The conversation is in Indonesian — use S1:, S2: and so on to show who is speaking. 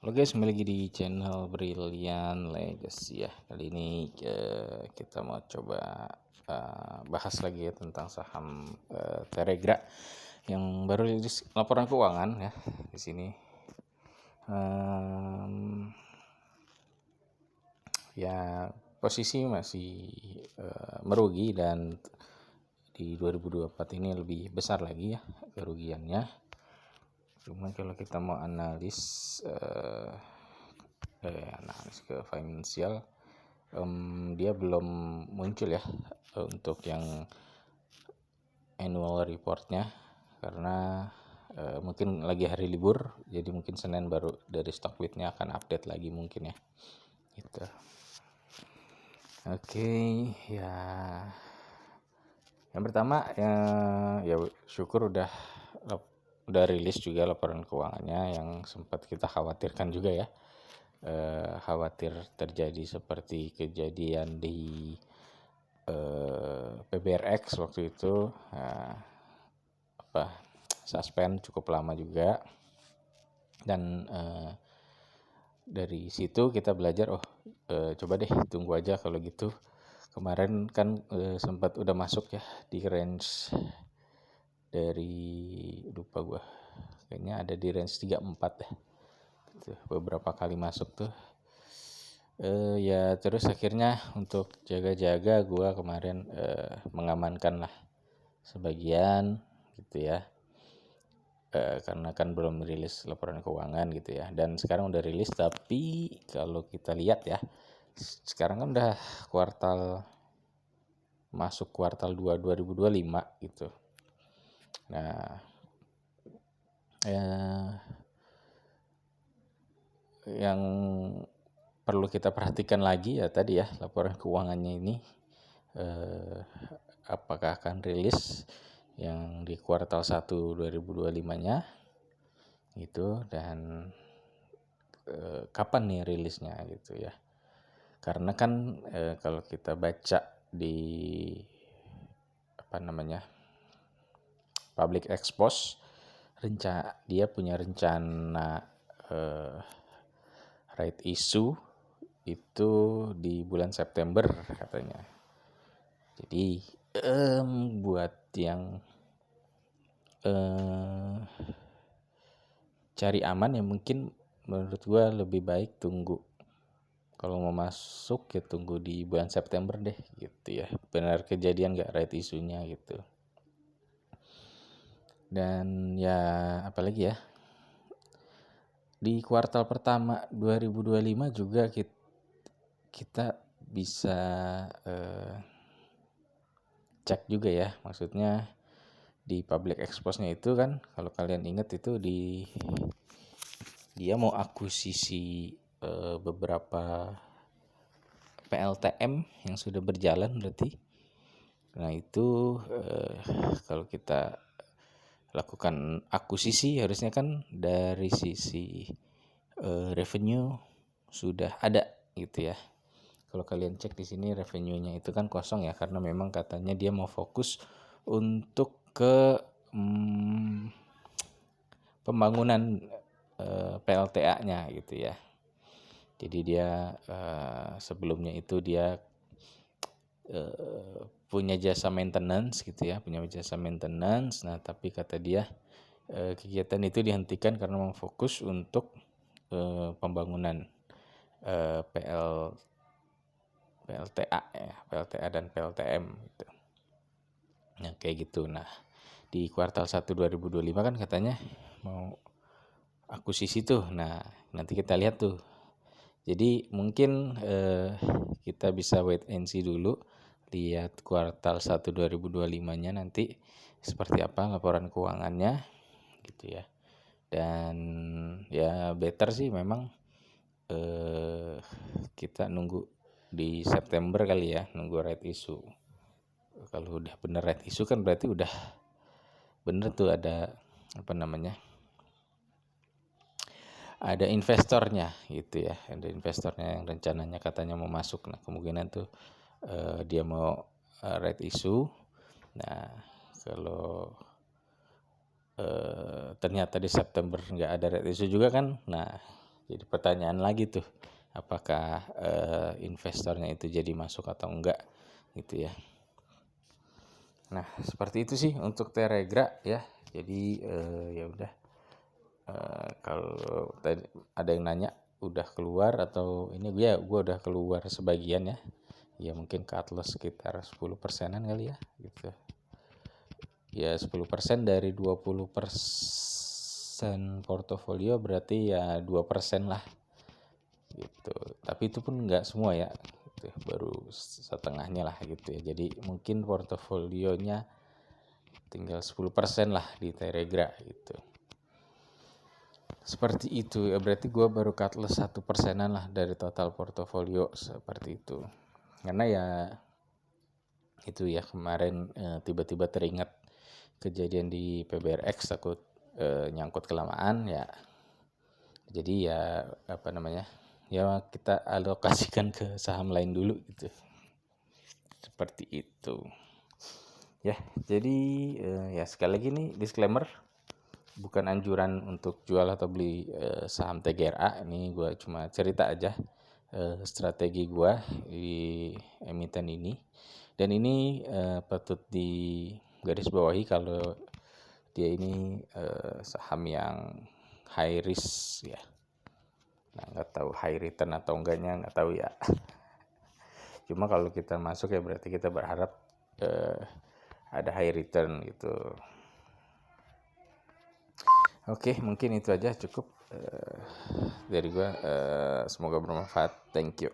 S1: Halo guys, kembali lagi di channel Brilliant Legacy ya. Kali ini kita mau coba bahas lagi ya tentang saham Teregra yang baru rilis laporan keuangan ya di sini. Ya posisi masih merugi dan di 2024 ini lebih besar lagi ya kerugiannya. Cuman kalau kita mau analis ke finansial, dia belum muncul ya untuk yang annual reportnya karena mungkin lagi hari libur, jadi mungkin Senin baru dari Stockwith-nya akan update lagi mungkin ya gitu. Oke, ya yang pertama ya syukur udah rilis juga laporan keuangannya yang sempat kita khawatirkan juga ya. Khawatir terjadi seperti kejadian di PBRX waktu itu, suspend cukup lama juga, dan dari situ kita belajar coba deh tunggu aja kalau gitu. Kemarin kan sempat udah masuk ya di range dari lupa gue, kayaknya ada di range 34 deh. Beberapa kali masuk tuh ya, terus akhirnya untuk jaga-jaga gue kemarin mengamankan lah sebagian gitu ya, karena kan belum rilis laporan keuangan gitu ya, dan sekarang udah rilis. Tapi kalau kita lihat ya, sekarang kan udah masuk kuartal 2 2025 gitu. Nah yang perlu kita perhatikan lagi ya tadi ya, laporan keuangannya ini apakah akan rilis yang di kuartal 1 2025-nya gitu, dan kapan nih rilisnya gitu ya. Karena kan kalau kita baca di public expose, dia punya rencana right issue itu di bulan September katanya. Jadi buat yang cari aman ya mungkin menurut gue lebih baik tunggu. Kalau mau masuk ya tunggu di bulan September deh gitu ya, benar kejadian gak right issue-nya gitu. Dan ya apalagi ya, di kuartal pertama 2025 juga kita bisa cek juga ya, maksudnya di public expose-nya itu kan, kalau kalian ingat itu dia mau akuisisi beberapa PLTM yang sudah berjalan berarti. Nah itu kalau kita lakukan akuisisi harusnya kan dari sisi revenue sudah ada gitu ya. Kalau kalian cek di sini revenue-nya itu kan kosong ya, karena memang katanya dia mau fokus untuk ke pembangunan PLTA-nya gitu ya. Jadi dia sebelumnya itu dia punya jasa maintenance gitu ya, Nah, tapi kata dia kegiatan itu dihentikan karena memang fokus untuk pembangunan PLTA ya, PLTA dan PLTM gitu. Nah, kayak gitu. Nah, di kuartal 1 2025 kan katanya mau akuisisi tuh. Nah, nanti kita lihat tuh. Jadi mungkin kita bisa wait and see dulu, lihat kuartal 1 2025-nya nanti seperti apa laporan keuangannya gitu ya. Dan ya better sih memang kita nunggu di September kali ya, nunggu right issue. Kalau udah bener right issue kan berarti udah bener tuh ada ada investornya gitu ya, ada investornya yang rencananya katanya mau masuk. Nah kemungkinan tuh dia mau right issue. Nah kalau ternyata di September nggak ada right issue juga kan, nah Jadi pertanyaan lagi tuh, apakah investornya itu jadi masuk atau enggak gitu ya. Nah, seperti itu sih untuk Telegram ya. Jadi ya udah, kalau tadi ada yang nanya udah keluar atau ini, gue udah keluar sebagian ya. Ya mungkin cut loss sekitar 10%-an kali ya gitu. Ya 10% dari 20% portofolio berarti ya 2% lah gitu. Tapi itu pun nggak semua ya gitu, baru setengahnya lah gitu ya. Jadi mungkin portofolionya tinggal 10% lah di Telegram gitu. Seperti itu ya, berarti gue baru cut loss 1%-an lah dari total portofolio seperti itu. Karena ya itu ya kemarin tiba-tiba teringat kejadian di PBRX, takut nyangkut kelamaan ya. Jadi ya apa namanya, ya kita alokasikan ke saham lain dulu gitu. Seperti itu. Ya, jadi ya sekali lagi nih disclaimer, bukan anjuran untuk jual atau beli saham TGRA. Ini gue cuma cerita aja strategi gue di emiten ini. Dan ini patut di garis bawahi kalau dia ini saham yang high risk ya. Nah, nggak tahu high return atau enggaknya, nggak tahu ya. Cuma kalau kita masuk ya berarti kita berharap ada high return gitu. Oke, mungkin itu aja cukup dari gua. Semoga bermanfaat. Thank you.